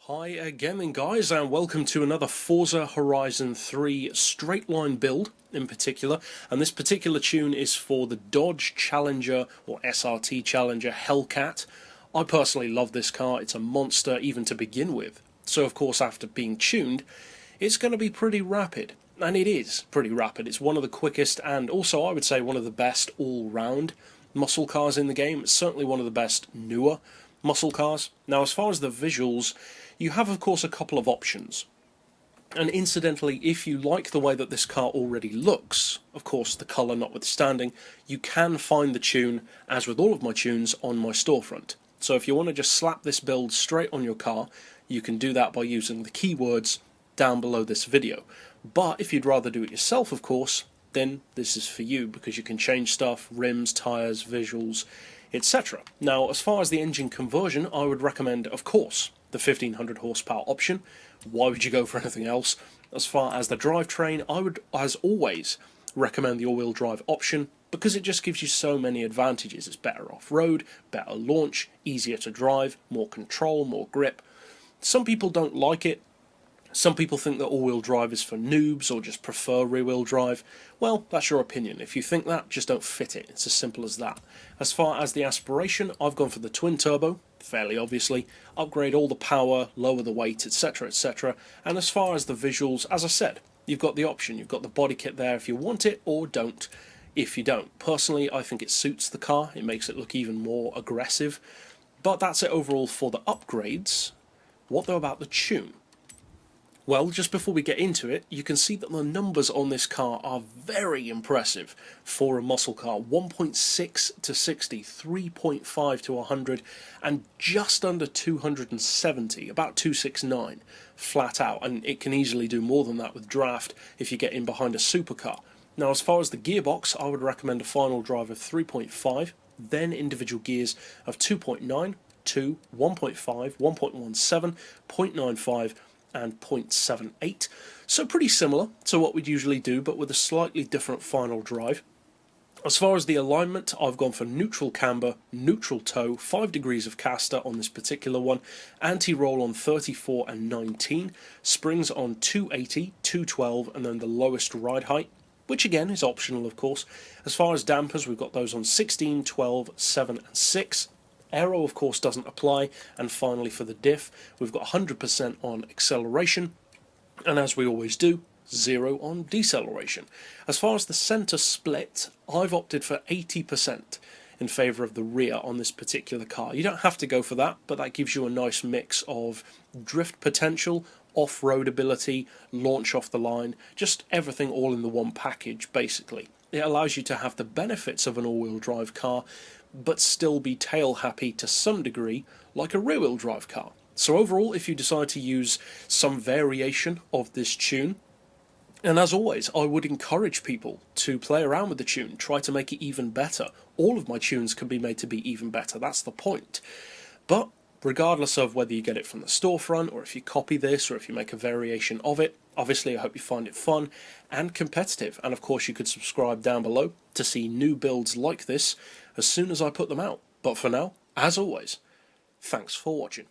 Hi again then guys, and welcome to another Forza Horizon 3 straight line build in particular, and this particular tune is for the Dodge Challenger or SRT Challenger Hellcat. I personally love this car. It's a monster even to begin with, so of course after being tuned it's going to be pretty rapid, and it is pretty rapid. It's one of the quickest and also I would say one of the best all-round muscle cars in the game. It's certainly one of the best newer muscle cars. Now as far as the visuals, you have of course a couple of options, and incidentally, if you like the way that this car already looks, of course the colour notwithstanding, you can find the tune, as with all of my tunes, on my storefront. So if you want to just slap this build straight on your car, you can do that by using the keywords down below this video. But if you'd rather do it yourself, of course, then this is for you, because you can change stuff: rims, tyres, visuals, etc. Now as far as the engine conversion, I would recommend of course the 1500 horsepower option. Why would you go for anything else? As far as the drivetrain, I would, as always, recommend the all-wheel drive option, because it just gives you so many advantages. It's better off-road, better launch, easier to drive, more control, more grip. Some people don't like it. Some people think that all-wheel drive is for noobs or just prefer rear-wheel drive. Well, that's your opinion. If you think that, just don't fit it. It's as simple as that. As far as the Aspiration, I've gone for the twin-turbo, fairly obviously. Upgrade all the power, lower the weight, etc, etc. And as far as the visuals, as I said, you've got the option. You've got the body kit there if you want it, or don't if you don't. Personally, I think it suits the car. It makes it look even more aggressive. But that's it overall for the upgrades. What though about the tune? Well, just before we get into it, you can see that the numbers on this car are very impressive for a muscle car. 1.6 to 60, 3.5 to 100, and just under 270, about 269, flat out. And it can easily do more than that with draft if you get in behind a supercar. Now, as far as the gearbox, I would recommend a final drive of 3.5, then individual gears of 2.9, 2, 1.5, 1.17, 0.95, and 0.78, so pretty similar to what we'd usually do, but with a slightly different final drive. As far as the alignment, I've gone for neutral camber, neutral toe, 5 degrees of caster on this particular one, anti-roll on 34 and 19, springs on 280, 212, and then the lowest ride height, which again is optional of course. As far as dampers, we've got those on 16, 12, 7 and 6. Aero of course doesn't apply, and finally for the diff, we've got 100% on acceleration, and as we always do, 0 on deceleration. As far as the centre split, I've opted for 80% in favour of the rear on this particular car. You don't have to go for that, but that gives you a nice mix of drift potential, off-road ability, launch off the line, just everything all in the one package basically. It allows you to have the benefits of an all-wheel drive car, but still be tail happy to some degree like a rear-wheel drive car. So overall, if you decide to use some variation of this tune, and as always, I would encourage people to play around with the tune, try to make it even better. All of my tunes can be made to be even better, that's the point. But regardless of whether you get it from the storefront, or if you copy this, or if you make a variation of it, obviously I hope you find it fun and competitive. And of course you could subscribe down below to see new builds like this as soon as I put them out. But for now, as always, thanks for watching.